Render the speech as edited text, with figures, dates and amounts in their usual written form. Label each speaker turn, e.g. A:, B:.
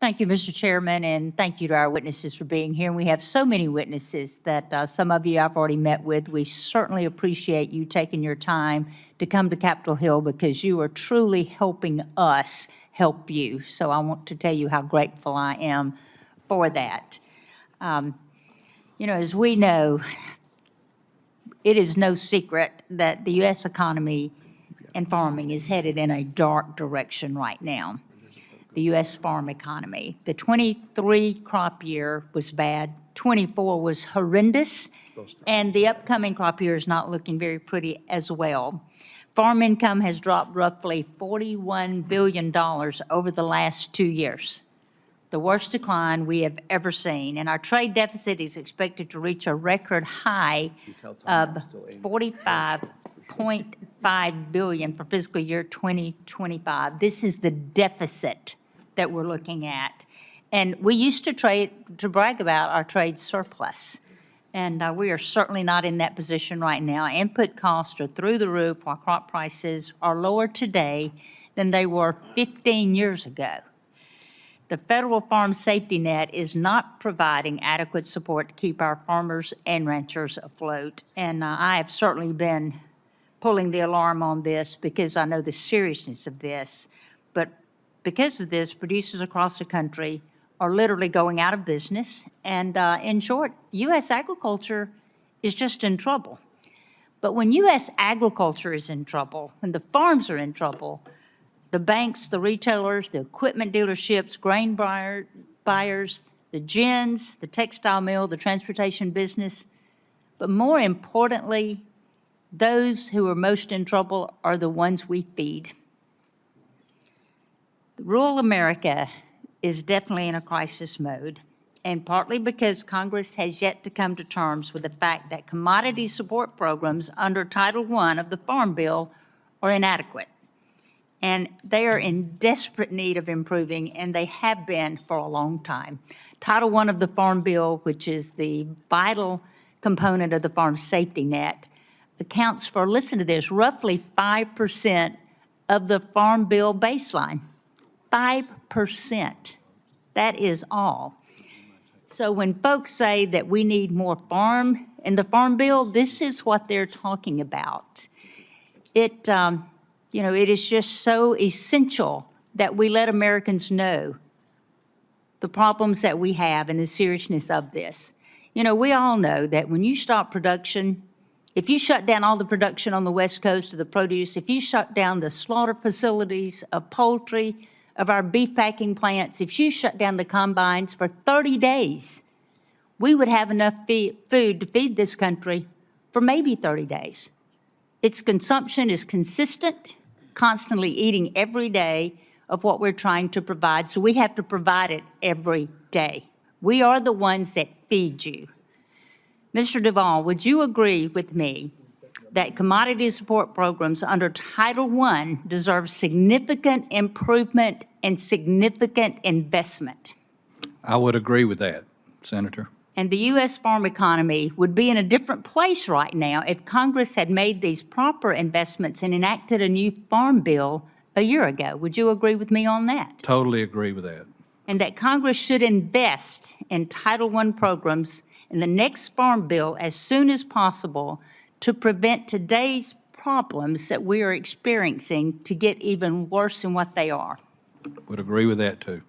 A: Thank you, Mr. Chairman, and thank you to our witnesses for being here. And we have so many witnesses that some of you I've already met with. We certainly appreciate you taking your time to come to Capitol Hill because you are truly helping us help you. So I want to tell you how grateful I am for that. You know, as we know, it is no secret that the U.S. economy and farming is headed in a dark direction right now. The U.S. farm economy. The 23 crop year was bad, 24 was horrendous, and the upcoming crop year is not looking very pretty as well. Farm income has dropped roughly $41 billion over the last 2 years, the worst decline we have ever seen, and our trade deficit is expected to reach a record high of $45.5 billion for fiscal year 2025. This is the deficit that we're looking at. And we used to brag about our trade surplus. And we are certainly not in that position right now. Input costs are through the roof while crop prices are lower today than they were 15 years ago. The federal farm safety net is not providing adequate support to keep our farmers and ranchers afloat. And I have certainly been pulling the alarm on this because I know the seriousness of this. But because of this, producers across the country are literally going out of business. And in short, U.S. agriculture is just in trouble. But when U.S. agriculture is in trouble, when the farms are in trouble, the banks, the retailers, the equipment dealerships, grain buyers, the gins, the textile mill, the transportation business, but more importantly, those who are most in trouble are the ones we feed. Rural America is definitely in a crisis mode, and partly because Congress has yet to come to terms with the fact that commodity support programs under Title I of the Farm Bill are inadequate. And they are in desperate need of improving, and they have been for a long time. Title I of the Farm Bill, which is the vital component of the farm safety net, accounts for, listen to this, roughly 5% of the Farm Bill baseline. 5%. That is all. So when folks say that we need more farm in the Farm Bill, this is what they're talking about. It is just so essential that we let Americans know the problems that we have and the seriousness of this. You know, we all know that when you stop production, if you shut down all the production on the West Coast of the produce, if you shut down the slaughter facilities of poultry, of our beef packing plants, if you shut down the combines for 30 days, we would have enough food to feed this country for maybe 30 days. Its consumption is consistent, constantly eating every day of what we're trying to provide, so we have to provide it every day. We are the ones that feed you. Mr. Duvall, would you agree with me that commodity support programs under Title I deserve significant improvement and significant investment?
B: I would agree with that, Senator.
A: And the U.S. farm economy would be in a different place right now if Congress had made these proper investments and enacted a new farm bill a year ago. Would you agree with me on that?
B: Totally agree with that.
A: And that Congress should invest in Title I programs in the next farm bill as soon as possible to prevent today's problems that we are experiencing to get even worse than what they are.
B: Would agree with that too.